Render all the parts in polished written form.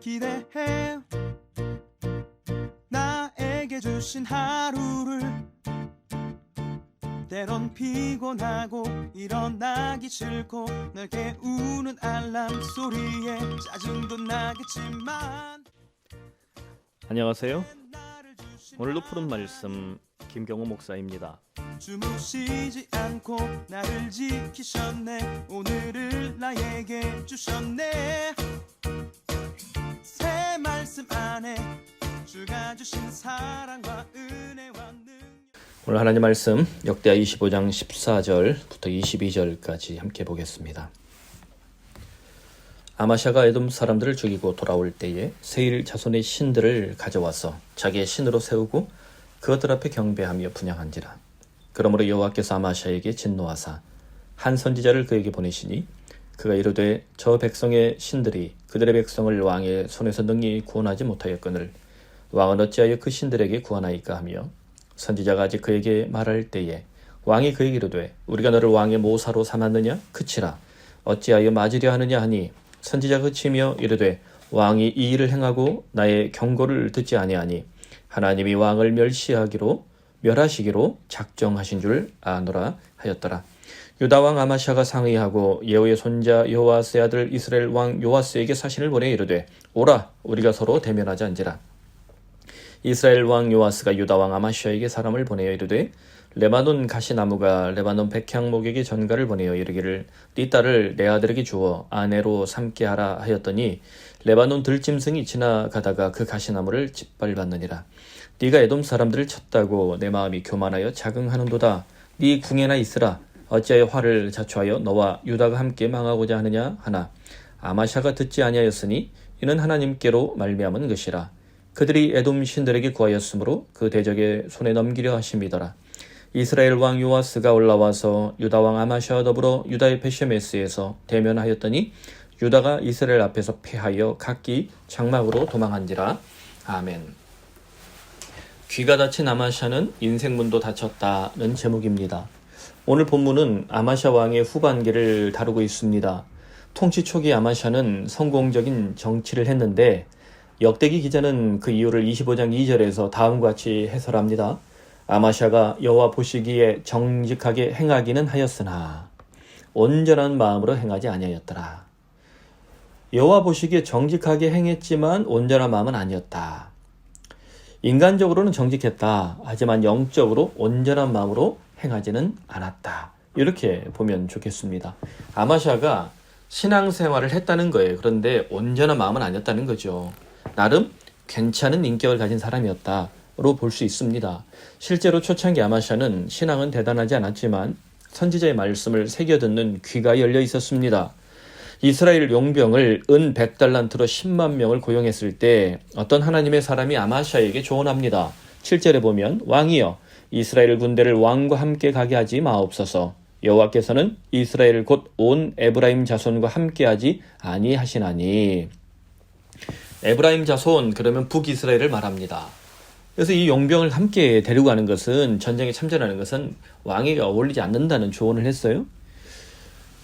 기대해 나에게 주신 하루를 때론 피곤하고 일어나기 싫고 널 깨우는 알람 소리에 짜증도 나겠지만 안녕하세요. 오늘도 푸른 말씀 김경호 목사입니다. 주무시지 않고 나를 지키셨네. 오늘을 나에게 주셨네. 새 말씀 안에 주가 주신 사랑과 은혜와 능력. 오늘 하나님 말씀 역대하 25장 14절부터 22절까지 함께 보겠습니다. 아마샤가 에돔 사람들을 죽이고 돌아올 때에 세일 자손의 신들을 가져와서 자기의 신으로 세우고 그것들 앞에 경배하며 분향한지라. 그러므로 여호와께서 아마샤에게 진노하사 한 선지자를 그에게 보내시니 그가 이르되 저 백성의 신들이 그들의 백성을 왕의 손에서 능히 구원하지 못하였거늘 왕은 어찌하여 그 신들에게 구하나이까 하며 선지자가 아직 그에게 말할 때에 왕이 그에게 이르되 우리가 너를 왕의 모사로 삼았느냐? 그치라. 어찌하여 맞으려 하느냐 하니 선지자가 그치며 이르되 왕이 이 일을 행하고 나의 경고를 듣지 아니하니 하나님이 왕을 멸하시기로 작정하신 줄 아노라 하였더라. 유다왕 아마샤가 상의하고 예후의 손자 요아스의 아들 이스라엘 왕 요아스에게 사신을 보내 이르되 오라 우리가 서로 대면하자 한지라. 이스라엘 왕 요아스가 유다왕 아마샤에게 사람을 보내어 이르되 레바논 가시나무가 레바논 백향목에게 전가를 보내어 이르기를 네 딸을 내 아들에게 주어 아내로 삼게 하라 하였더니 레바논 들짐승이 지나가다가 그 가시나무를 짓밟았느니라. 네가 에돔 사람들을 쳤다고 내 마음이 교만하여 자긍하는도다. 네 궁에나 있으라. 어찌하여 화를 자초하여 너와 유다가 함께 망하고자 하느냐 하나 아마샤가 듣지 아니하였으니 이는 하나님께로 말미암은 것이라. 그들이 에돔 신들에게 구하였으므로 그 대적의 손에 넘기려 하심이더라. 이스라엘 왕 요아스가 올라와서 유다 왕 아마샤와 더불어 유다의 베쉐메스에서 대면하였더니 유다가 이스라엘 앞에서 패하여 각기 장막으로 도망한지라. 아멘. 귀가 다친 아마샤는 인생문도 다쳤다는 제목입니다. 오늘 본문은 아마샤 왕의 후반기를 다루고 있습니다. 통치 초기 아마샤는 성공적인 정치를 했는데 역대기 기자는 그 이유를 25장 2절에서 다음과 같이 해설합니다. 아마샤가 여호와 보시기에 정직하게 행하기는 하였으나 온전한 마음으로 행하지 아니하였더라. 여호와 보시기에 정직하게 행했지만 온전한 마음은 아니었다. 인간적으로는 정직했다. 하지만 영적으로 온전한 마음으로 행하지는 않았다. 이렇게 보면 좋겠습니다. 아마샤가 신앙생활을 했다는 거예요. 그런데 온전한 마음은 아니었다는 거죠. 나름 괜찮은 인격을 가진 사람이었다로 볼 수 있습니다. 실제로 초창기 아마샤는 신앙은 대단하지 않았지만 선지자의 말씀을 새겨듣는 귀가 열려 있었습니다. 이스라엘 용병을 은 100달란트로 10만 명을 고용했을 때 어떤 하나님의 사람이 아마샤에게 조언합니다. 7절에 보면 왕이여 이스라엘 군대를 왕과 함께 가게 하지 마옵소서. 여호와께서는 이스라엘을 곧 온 에브라임 자손과 함께 하지 아니하시나니. 에브라임 자손 그러면 북이스라엘을 말합니다. 그래서 이 용병을 함께 데리고 가는 것은 전쟁에 참전하는 것은 왕에게 어울리지 않는다는 조언을 했어요.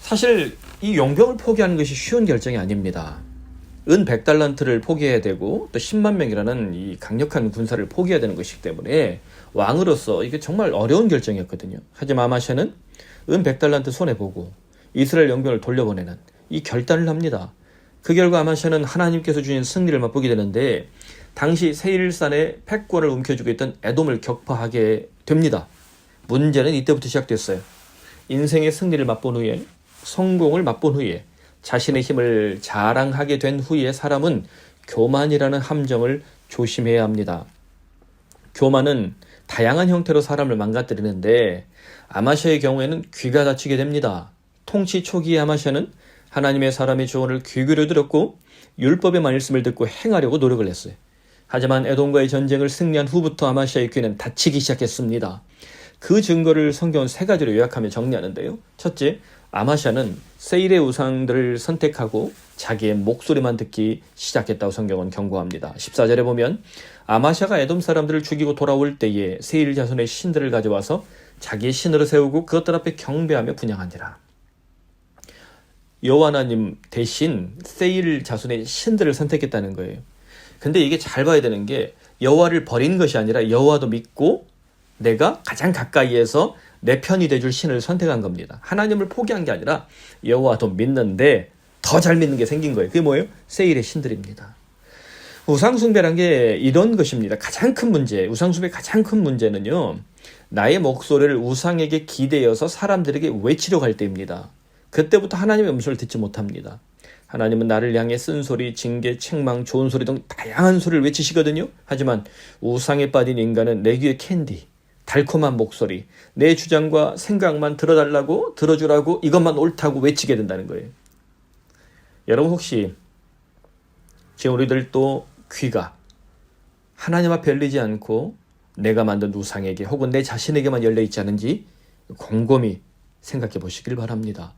사실 이 용병을 포기하는 것이 쉬운 결정이 아닙니다. 은 100달란트를 포기해야 되고 또 10만 명이라는 이 강력한 군사를 포기해야 되는 것이기 때문에 왕으로서 이게 정말 어려운 결정이었거든요. 하지만 아마샤는 은 100달란트 손해보고 이스라엘 용병을 돌려보내는 이 결단을 합니다. 그 결과 아마샤는 하나님께서 주신 승리를 맛보게 되는데 당시 세일산의 패권을 움켜쥐고 있던 에돔을 격파하게 됩니다. 문제는 이때부터 시작됐어요. 인생의 승리를 맛본 후에 성공을 맛본 후에 자신의 힘을 자랑하게 된 후에 사람은 교만이라는 함정을 조심해야 합니다. 교만은 다양한 형태로 사람을 망가뜨리는데 아마샤의 경우에는 귀가 다치게 됩니다. 통치 초기의 아마샤는 하나님의 사람의 조언을 귀 기울여 들었고 율법의 말씀을 듣고 행하려고 노력을 했어요. 하지만 에돔과의 전쟁을 승리한 후부터 아마샤의 귀는 다치기 시작했습니다. 그 증거를 성경은 세 가지로 요약하며 정리하는데요. 첫째, 아마샤는 세일의 우상들을 선택하고 자기의 목소리만 듣기 시작했다고 성경은 경고합니다. 14절에 보면 아마샤가 에돔 사람들을 죽이고 돌아올 때에 세일 자손의 신들을 가져와서 자기의 신으로 세우고 그것들 앞에 경배하며 분향하니라. 여호와 하나님 대신 세일 자손의 신들을 선택했다는 거예요. 근데 이게 잘 봐야 되는 게 여호와를 버린 것이 아니라 여호와도 믿고 내가 가장 가까이에서 내 편이 돼줄 신을 선택한 겁니다. 하나님을 포기한 게 아니라 여호와도 믿는데 더 잘 믿는 게 생긴 거예요. 그게 뭐예요? 세일의 신들입니다. 우상숭배란 게 이런 것입니다. 가장 큰 문제, 우상숭배의 가장 큰 문제는요, 나의 목소리를 우상에게 기대어서 사람들에게 외치려고 할 때입니다. 그때부터 하나님의 음성을 듣지 못합니다. 하나님은 나를 향해 쓴소리, 징계, 책망, 좋은 소리 등 다양한 소리를 외치시거든요. 하지만 우상에 빠진 인간은 내 귀에 캔디, 달콤한 목소리, 내 주장과 생각만 들어달라고, 들어주라고, 이것만 옳다고 외치게 된다는 거예요. 여러분 혹시 지금 우리들도 귀가 하나님 앞에 열리지 않고 내가 만든 우상에게 혹은 내 자신에게만 열려있지 않은지 곰곰이 생각해 보시길 바랍니다.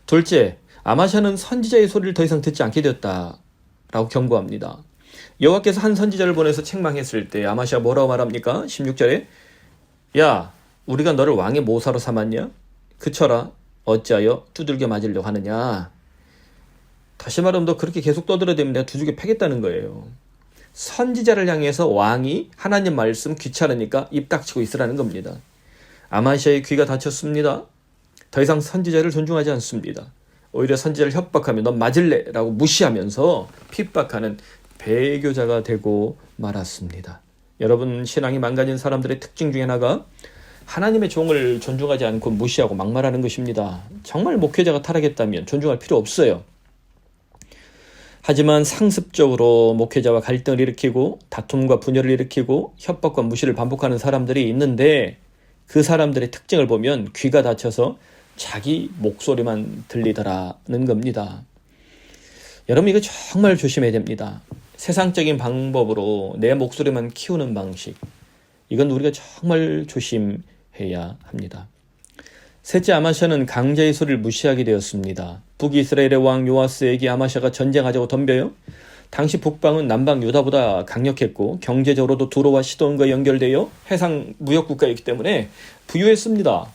둘째, 아마샤는 선지자의 소리를 더 이상 듣지 않게 되었다라고 경고합니다. 여호와께서 한 선지자를 보내서 책망했을 때 아마샤가 뭐라고 말합니까? 16절에 야, 우리가 너를 왕의 모사로 삼았냐? 그쳐라, 어찌하여 두들겨 맞으려고 하느냐? 다시 말하면 너 그렇게 계속 떠들어대면 내가 두들겨 패겠다는 거예요. 선지자를 향해서 왕이 하나님 말씀 귀찮으니까 입 닥치고 있으라는 겁니다. 아마샤의 귀가 닫혔습니다. 더 이상 선지자를 존중하지 않습니다. 오히려 선지자를 협박하며 넌 맞을래? 라고 무시하면서 핍박하는 배교자가 되고 말았습니다. 여러분, 신앙이 망가진 사람들의 특징 중에 하나가 하나님의 종을 존중하지 않고 무시하고 막말하는 것입니다. 정말 목회자가 타락했다면 존중할 필요 없어요. 하지만 상습적으로 목회자와 갈등을 일으키고 다툼과 분열을 일으키고 협박과 무시를 반복하는 사람들이 있는데 그 사람들의 특징을 보면 귀가 닫혀서 자기 목소리만 들리더라는 겁니다. 여러분, 이거 정말 조심해야 됩니다. 세상적인 방법으로 내 목소리만 키우는 방식, 이건 우리가 정말 조심해야 합니다. 셋째, 아마샤는 강자의 소리를 무시하게 되었습니다. 북이스라엘의 왕 요아스에게 아마샤가 전쟁하자고 덤벼요. 당시 북방은 남방 유다보다 강력했고 경제적으로도 두로와 시돈과 연결되어 해상 무역국가였기 때문에 부유했습니다.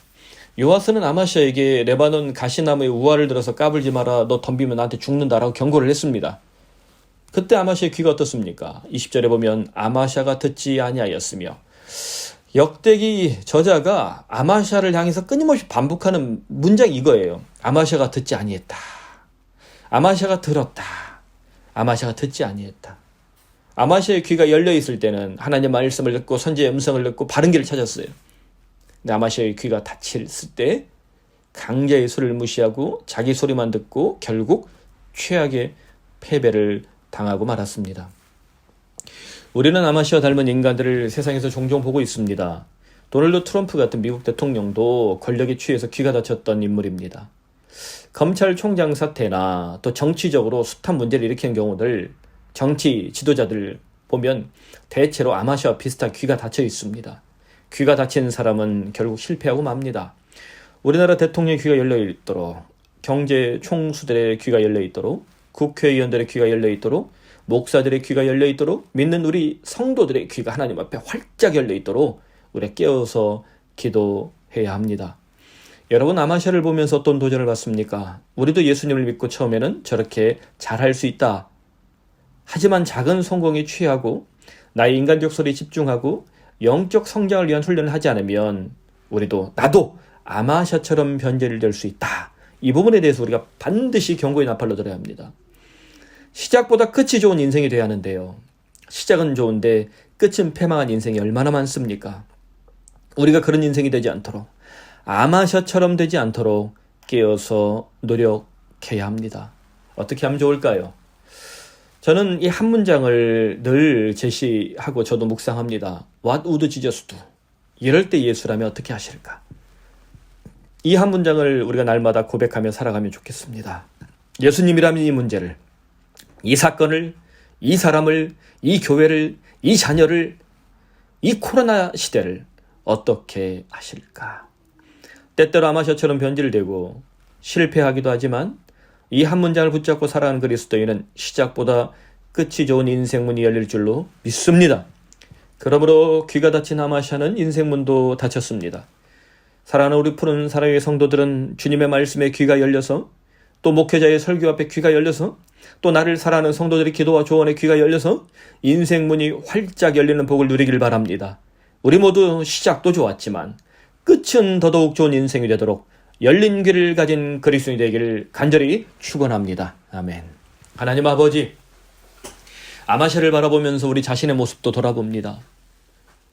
요아스는 아마샤에게 레바논 가시나무의 우화를 들어서 까불지 마라, 너 덤비면 나한테 죽는다라고 경고를 했습니다. 그때 아마샤의 귀가 어떻습니까? 20절에 보면 아마샤가 듣지 아니하였으며, 역대기 저자가 아마샤를 향해서 끊임없이 반복하는 문장이 이거예요. 아마샤가 듣지 아니했다. 아마샤가 들었다. 아마샤가 듣지 아니했다. 아마샤의 귀가 열려있을 때는 하나님의 말씀을 듣고 선지의 음성을 듣고 바른 길을 찾았어요. 근데 아마샤의 귀가 닫혔을 때 강자의 소리를 무시하고 자기 소리만 듣고 결국 최악의 패배를 당하고 말았습니다. 우리는 아마샤와 닮은 인간들을 세상에서 종종 보고 있습니다. 도널드 트럼프 같은 미국 대통령도 권력에 취해서 귀가 닫혔던 인물입니다. 검찰총장 사태나 또 정치적으로 숱한 문제를 일으키는 경우들, 정치 지도자들 보면 대체로 아마샤와 비슷한 귀가 닫혀 있습니다. 귀가 닫힌 사람은 결국 실패하고 맙니다. 우리나라 대통령의 귀가 열려있도록, 경제 총수들의 귀가 열려있도록, 국회의원들의 귀가 열려있도록, 목사들의 귀가 열려있도록, 믿는 우리 성도들의 귀가 하나님 앞에 활짝 열려있도록 우리가 깨어서 기도해야 합니다. 여러분, 아마샤를 보면서 어떤 도전을 받습니까? 우리도 예수님을 믿고 처음에는 저렇게 잘할 수 있다. 하지만 작은 성공에 취하고 나의 인간적 소리에 집중하고 영적 성장을 위한 훈련을 하지 않으면 우리도 나도 아마샤처럼 변제를 될 수 있다. 이 부분에 대해서 우리가 반드시 경고의 나팔로 들어야 합니다. 시작보다 끝이 좋은 인생이 돼야 하는데요. 시작은 좋은데 끝은 패망한 인생이 얼마나 많습니까? 우리가 그런 인생이 되지 않도록, 아마샤처럼 되지 않도록 깨어서 노력해야 합니다. 어떻게 하면 좋을까요? 저는 이 한 문장을 늘 제시하고 저도 묵상합니다. What would Jesus do? 이럴 때 예수라면 어떻게 하실까? 이 한 문장을 우리가 날마다 고백하며 살아가면 좋겠습니다. 예수님이라면 이 문제를, 이 사건을, 이 사람을, 이 교회를, 이 자녀를, 이 코로나 시대를 어떻게 하실까? 때때로 아마샤처럼 변질되고 실패하기도 하지만 이 한 문장을 붙잡고 살아가는 그리스도인은 시작보다 끝이 좋은 인생문이 열릴 줄로 믿습니다. 그러므로 귀가 닫힌 아마샤는 인생문도 닫혔습니다. 사랑하는 우리 푸른 사랑의 성도들은 주님의 말씀에 귀가 열려서 또 목회자의 설교 앞에 귀가 열려서 또 나를 사랑하는 성도들의 기도와 조언에 귀가 열려서 인생 문이 활짝 열리는 복을 누리길 바랍니다. 우리 모두 시작도 좋았지만 끝은 더더욱 좋은 인생이 되도록 열린 귀를 가진 그리스도인이 되기를 간절히 축원합니다. 아멘. 하나님 아버지, 아마샤를 바라보면서 우리 자신의 모습도 돌아봅니다.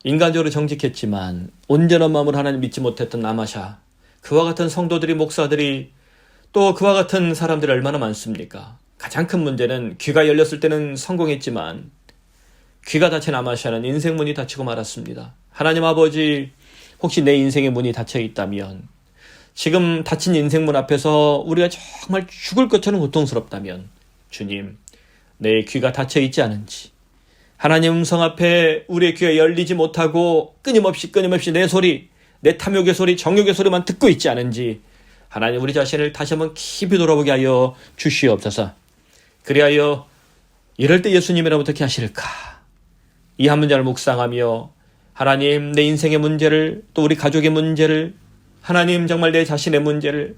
인간적으로 정직했지만 온전한 마음으로 하나님 믿지 못했던 아마샤, 그와 같은 성도들이, 목사들이, 또 그와 같은 사람들이 얼마나 많습니까? 가장 큰 문제는 귀가 열렸을 때는 성공했지만 귀가 닫힌 아마샤는 인생 문이 닫히고 말았습니다. 하나님 아버지, 혹시 내 인생의 문이 닫혀 있다면, 지금 닫힌 인생 문 앞에서 우리가 정말 죽을 것처럼 고통스럽다면 주님, 내 귀가 닫혀 있지 않은지, 하나님 음성 앞에 우리의 귀가 열리지 못하고 끊임없이 내 소리, 내 탐욕의 소리, 정욕의 소리만 듣고 있지 않은지 하나님 우리 자신을 다시 한번 깊이 돌아보게 하여 주시옵소서. 그리하여 이럴 때 예수님이라면 어떻게 하실까? 이 한 문제를 묵상하며 하나님, 내 인생의 문제를, 또 우리 가족의 문제를, 하나님 정말 내 자신의 문제를,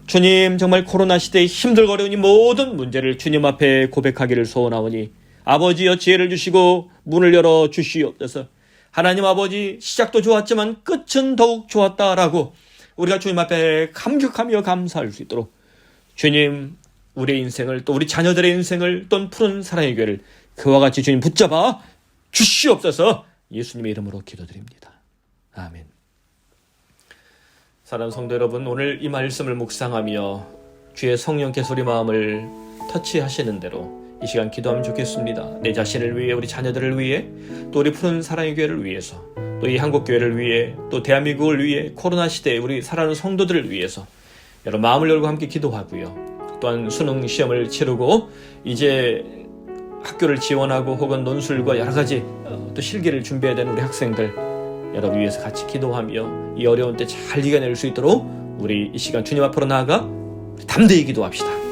주님 정말 코로나 시대에 힘들거려온 이 모든 문제를 주님 앞에 고백하기를 소원하오니 아버지여 지혜를 주시고 문을 열어 주시옵소서. 하나님 아버지, 시작도 좋았지만 끝은 더욱 좋았다라고 우리가 주님 앞에 감격하며 감사할 수 있도록 주님, 우리의 인생을, 또 우리 자녀들의 인생을, 또 푸른 사랑의 교회를 그와 같이 주님 붙잡아 주시옵소서. 예수님의 이름으로 기도드립니다. 아멘. 사랑하는 성도 여러분, 오늘 이 말씀을 묵상하며 주의 성령께서 우리 마음을 터치하시는 대로 이 시간 기도하면 좋겠습니다. 내 자신을 위해, 우리 자녀들을 위해, 또 우리 푸른 사랑의 교회를 위해서, 또 이 한국교회를 위해, 또 대한민국을 위해, 코로나 시대에 우리 사랑하는 성도들을 위해서 여러분 마음을 열고 함께 기도하고요. 또한 수능 시험을 치르고 이제 학교를 지원하고 혹은 논술과 여러 가지 또 실기를 준비해야 되는 우리 학생들 여러분 위해서 같이 기도하며 이 어려운 때 잘 이겨낼 수 있도록 우리 이 시간 주님 앞으로 나아가 담대히 기도합시다.